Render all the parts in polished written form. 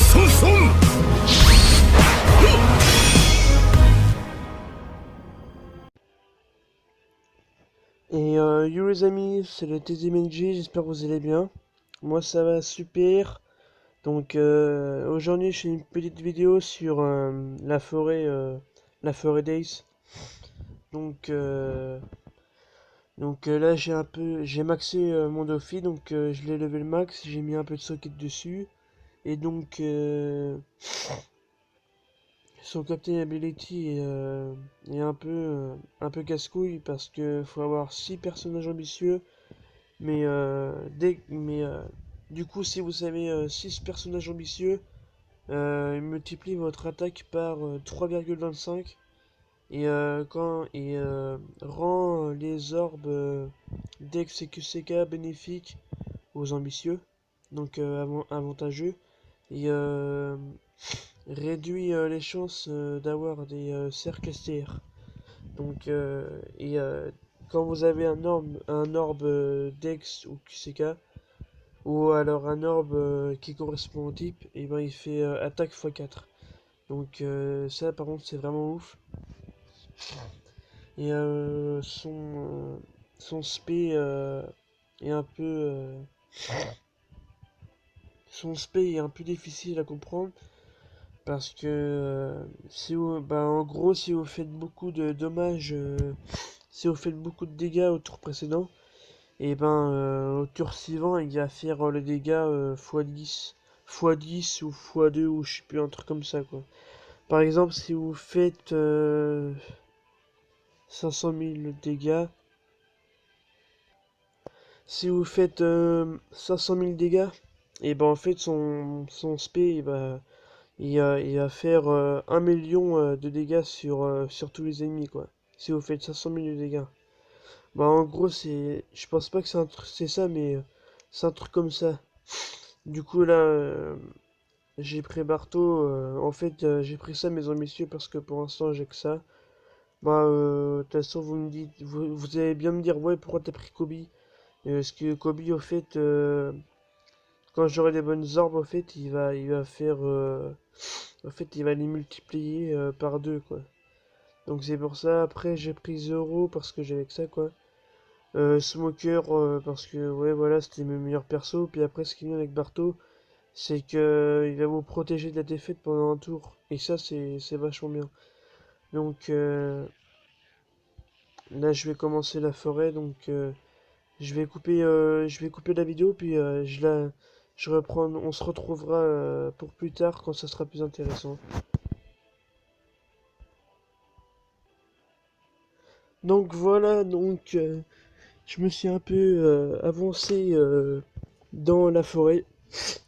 ソンソン。Yo les amis, c'est le TZMNG, j'espère que vous allez bien. Moi ça va super. Donc aujourd'hui je fais une petite vidéo sur la forêt d'Ace. Donc, là j'ai maxé mon Dofi, donc je l'ai levé le max, j'ai mis un peu de socket dessus. Et donc son Captain Ability est un peu casse-couille parce que faut avoir 6 personnages ambitieux. Mais, du coup, si vous avez 6 personnages ambitieux, multiplie votre attaque par 3,25 et rend les orbes Dex et QCK bénéfiques aux ambitieux, donc avantageux, et réduit les chances d'avoir des cercles STR. Donc, quand vous avez un orbe Dex ou QCK, ou alors un orbe qui correspond au type, et ben il fait attaque x4. Donc ça par contre c'est vraiment ouf. Et son spé est un peu son spé est un peu difficile à comprendre parce que si vous, bah, en gros si vous faites beaucoup de dommages, si vous faites beaucoup de dégâts au tour précédent, et ben au tour suivant il va faire le dégât x10 x10 ou x2 ou je sais plus, un truc comme ça quoi. Par exemple si vous faites 500 000 dégâts, si vous faites 500 000 dégâts, et ben en fait son spé il va faire 1 million de dégâts sur tous les ennemis quoi. Si vous faites 500 000 de dégâts. Bah en gros c'est, je pense pas que c'est ça, mais c'est un truc comme ça. Du coup là j'ai pris Barto, en fait j'ai pris ça mes ambitieux parce que pour l'instant j'ai que ça. Bah de toute façon vous me dites, vous allez bien me dire ouais pourquoi t'as pris Kobe. Parce que Kobe au fait quand j'aurai des bonnes orbes au fait il va faire en fait il va les multiplier par deux quoi. Donc c'est pour ça après j'ai pris Zoro parce que j'avais que ça quoi. Smoker parce que ouais voilà c'était mes meilleurs persos. Puis après ce qui vient avec Barto c'est que il va vous protéger de la défaite pendant un tour. Et ça c'est vachement bien. Donc là je vais commencer la forêt, donc je vais couper la vidéo puis je reprends, on se retrouvera pour plus tard quand ça sera plus intéressant. Donc voilà, donc je me suis un peu avancé dans la forêt.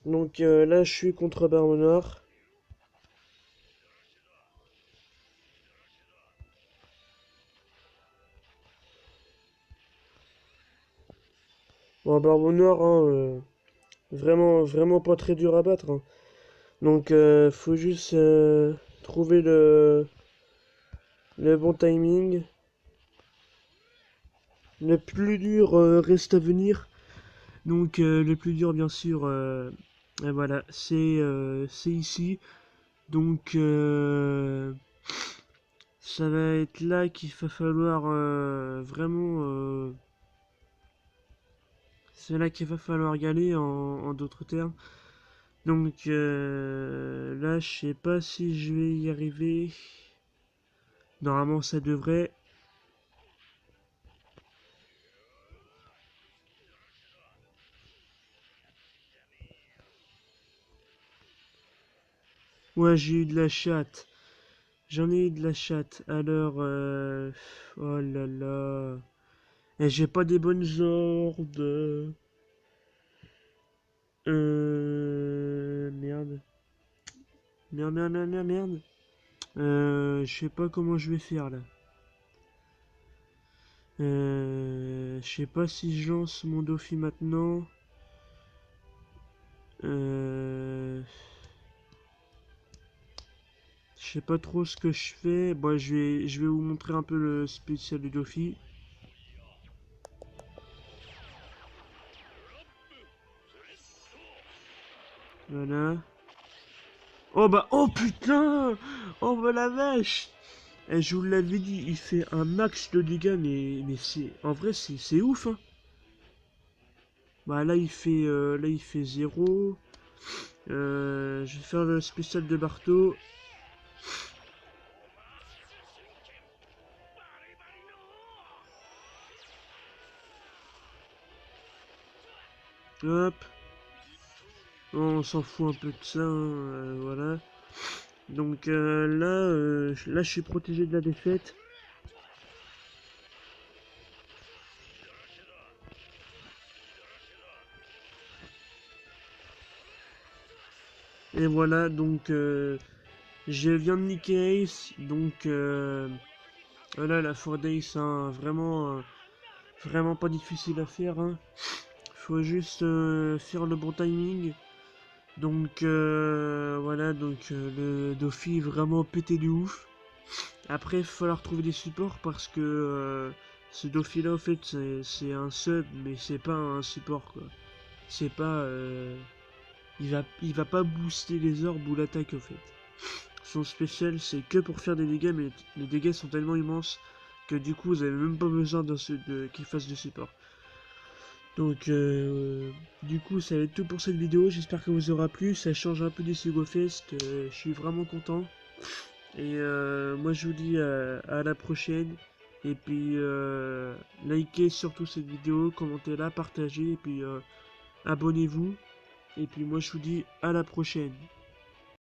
Donc là je suis contre Barbe Noire. Bon, Barbe Noire, hein, vraiment pas très dur à battre, hein. Donc faut juste trouver le bon timing. Le plus dur reste à venir. Donc le plus dur bien sûr, et voilà, c'est ici. Donc ça va être là qu'il va falloir c'est là qu'il va falloir y aller en d'autres termes. Donc là je sais pas si je vais y arriver. Normalement ça devrait. Ouais, j'ai eu de la chatte. J'en ai eu de la chatte. Alors, oh là là. Et j'ai pas des bonnes ordres. Merde. Merde. Je sais pas comment je vais faire là. Je sais pas si je lance mon Dofi maintenant. Euh, je sais pas trop ce que je fais. Bon, je vais vous montrer un peu le spécial du Dofi. Voilà. Oh bah, oh putain! Oh bah la vache! Eh, je vous l'avais dit, il fait un max de dégâts, mais c'est... En vrai, c'est ouf, hein. Bah là, il fait 0. Je vais faire le spécial de Barto. Hop. On s'en fout un peu de ça, hein, voilà. Donc là, je suis protégé de la défaite. Et voilà, donc je viens de niquer Ace. Donc voilà, la 4 Days, hein, vraiment pas difficile à faire, hein. Faut juste faire le bon timing. Donc voilà, donc le Dofi est vraiment pété de ouf. Après, il va falloir trouver des supports parce que ce Dofi là, en fait, c'est un sub, mais c'est pas un support quoi. C'est pas. Il va pas booster les orbes ou l'attaque, en fait. Son spécial, c'est que pour faire des dégâts, mais les dégâts sont tellement immenses que du coup, vous avez même pas besoin qu'il fasse de support. Donc, du coup, ça va être tout pour cette vidéo. J'espère que vous aura plu. Ça change un peu du Sugofest. Je suis vraiment content. Et moi, je vous dis à la prochaine. Et puis, likez surtout cette vidéo, commentez-la, partagez. Et puis, abonnez-vous. Et puis, moi, je vous dis à la prochaine.